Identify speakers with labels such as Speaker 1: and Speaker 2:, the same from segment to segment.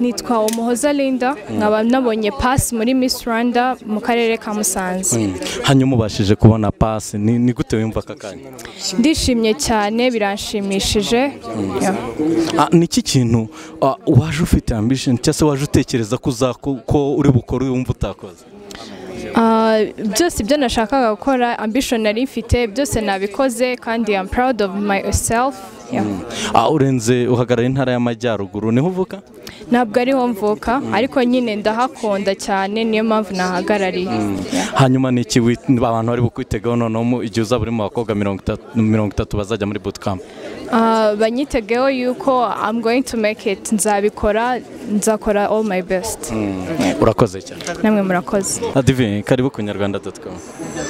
Speaker 1: nitwa Umuhoza Linda nkaba nabonye pass muri Miss Rwanda mu karere ka Musanze.
Speaker 2: Hanyuma ubashije kubona pass ni gute wumva kakanya?
Speaker 1: Ndishimye cyane biranshimishije.
Speaker 2: Niki kintu waje ufite ambition cyase waje utekereza ko uri bukore wumva utakoze?
Speaker 1: Byose ibyo nashakaga gukora ambition nari mfite byose nabikoze kandi I'm proud of myself.
Speaker 2: Urenze uhagarara intara y'Amajyaruguru niho uvuka?
Speaker 1: Ntabwo ariho mvuka ariko nyine ndahakonda cyane niyo mpamvu nahagarariye.
Speaker 2: Hanyuma niki abantu bari bukwitegaho noneho igihe uza buri mu bakobwa 30 bazajya muri bootcamp?
Speaker 1: Banyitegeho yuko I'm going to make it, nzabikora, nzakora all my best.
Speaker 2: Urakoze cyane.
Speaker 1: Namwe murakoze.
Speaker 2: Divine, karibu ku Nyarwanda.com.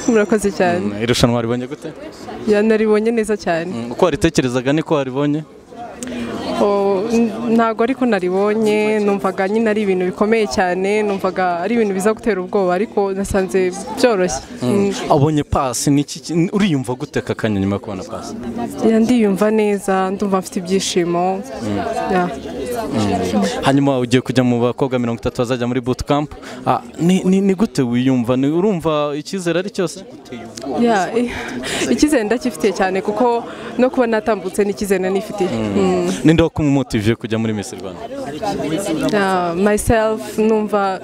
Speaker 3: Murakoze cyane.
Speaker 2: Irushanwa ribonye gute?
Speaker 3: Naribonye neza cyane.
Speaker 2: Uko waritekerezaga niko waribonye?
Speaker 3: Ntago ariko naribonye, numvaga nyine ari ibintu bikomeye cyane, numvaga ari ibintu biza gutera ubwoba ariko nasanze byoroshye.
Speaker 2: Abonye pass niki uriyumva gute kakanya nyuma yo kubona pass?
Speaker 3: Ndiyumva neza, ndumva mfite ibyishimo.
Speaker 2: Hanyuma ugiye kujya mu bakobwa 30 bazajya muri bootcamp, ni gute wiyumva? Urumva icyizere ari cyose?
Speaker 3: Icyizere ndakifite cyane kuko no kuba natambutse n'icyizere nifite.
Speaker 2: Ninde wakumotivije kujya muri Miss Rwanda?
Speaker 3: Myself numva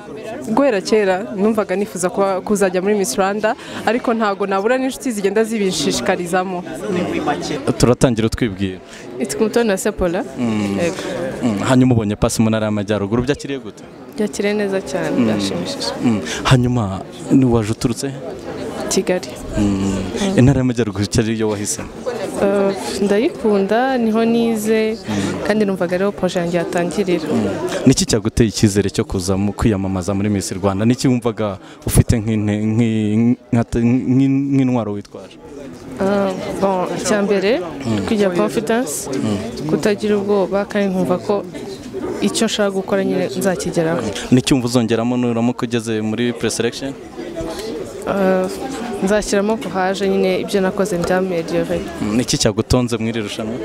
Speaker 3: guhera kera numvaga nifuza kuzajya muri Miss Rwanda ariko ntago nabura n'inshuti zigenda zibishishikarizamo.
Speaker 2: Turatangira twibwira.
Speaker 3: Itkumutona Sepola.
Speaker 2: Hanyuma ubonye pass mu ntara y'Amajyaruguru byakiriye gute?
Speaker 3: Byakiriye neza cyane, byashimishije.
Speaker 2: Hanyuma ni waje uturutse
Speaker 3: Kigali.
Speaker 2: Intara y'Amajyaruguru cyari yo wahisemo?
Speaker 3: Ndayikunda, niho nize kandi numvaga rero projet yanjye yatangirira.
Speaker 2: Niki cyaguteye icyizere cyo kuza mu kwiyamamaza muri Miss Rwanda? Niki wumvaga ufite nk'intwaro witwaje?
Speaker 3: Icyambere kwigira confidence, kutagira ubwoba kandi nkumva ko icyo nshaka gukora nyine nzakigeraho.
Speaker 2: Niki wumva uzongeramo nuramuka ugeze muri pre-selection?
Speaker 3: Nzashyiramo ko haje nyine ibyo nakoze byamediore.
Speaker 2: Niki cyagutonze muri irushanwa?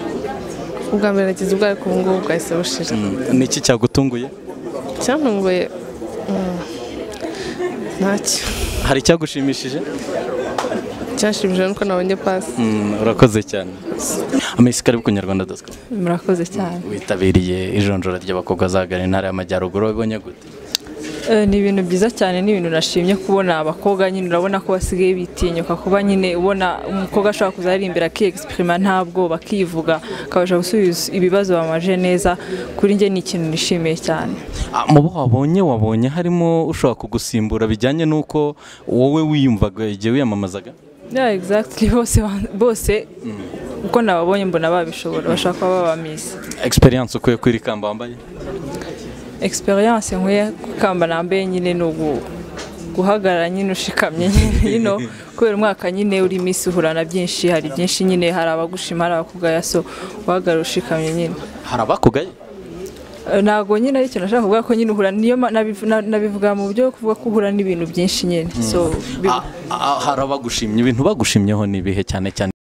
Speaker 3: Ubwa mbere nagize ubwo ariko ubu ngubu bwahise bushira.
Speaker 2: Niki cyagutunguye?
Speaker 3: Cyantunguye ntacyo.
Speaker 2: Hari cyagushimishije?
Speaker 3: Cyanshimishije nuko nabonye pass.
Speaker 2: Urakoze cyane. Miss karibu ku Nyarwanda.com.
Speaker 3: Murakoze cyane.
Speaker 2: Witabiriye ijonjora ry'abakobwa zagana intara y'Amajyaruguru wabonye gute?
Speaker 4: Ni ibintu byiza cyane, ni ibintu nashimye kubona abakobwa nyine urabona ko basigaye bitinyuka kuba nyine ubona umukobwa ashobora kuzaririmbira aki-exprima ntabwo bakivuga akabasha gusubiza ibibazo bamaje neza. Kuri njye ni ikintu nishimiye cyane.
Speaker 2: Mu bo wabonye harimo ushobora kugusimbura bijyanye nuko wowe wiyumvaga igihe wiyamamazaga?
Speaker 4: Exactly, bose uko nababonye mbona babishobora, bashaka kuba baba Miss.
Speaker 2: Experience ukuye kuri kamba wambaye?
Speaker 4: Experience nkwiye kamba nambaye nyine no guhagarara nyine ushikamye nyine kubera umwaka nyine uri Miss uhurana byinshi, hari byinshi nyine, hari abagushima, hari abakugaya, so uhagarara ushikamye nyine.
Speaker 2: Hari abakugaye?
Speaker 4: Nago nyine ari cyo nashaka kuvuga ko nyine uhura niyo nabivuga mu byo kuvuga ko uhura n'ibintu byinshi nyine. So
Speaker 2: hari abagushimye, ibintu bagushimyeho ni bihe cyane cyane?